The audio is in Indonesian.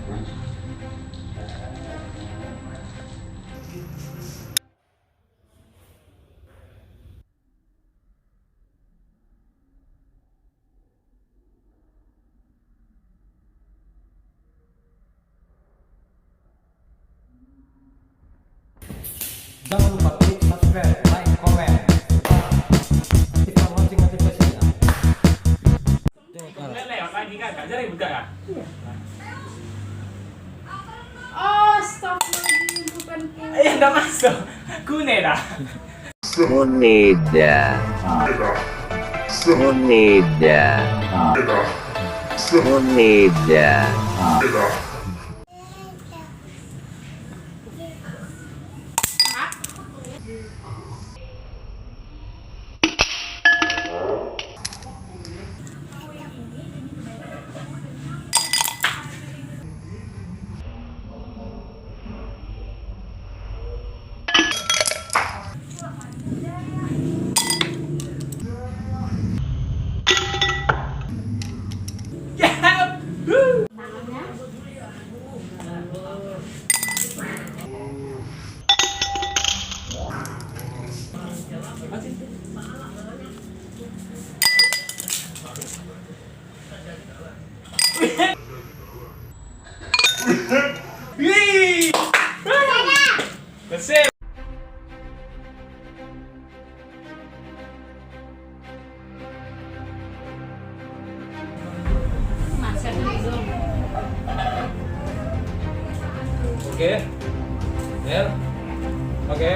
Jangan lupa klik subscribe, like, komen, aktifkan lonceng notifikasinya. Lewat lagi kan, gak jadi buka ya? Astagfirullahaladzim, bukan Eh, udah masuk. Kune dah. Moneda. Moneda. Moneda. Wih. Bersih. Masa belum? Oke. Ya. Oke.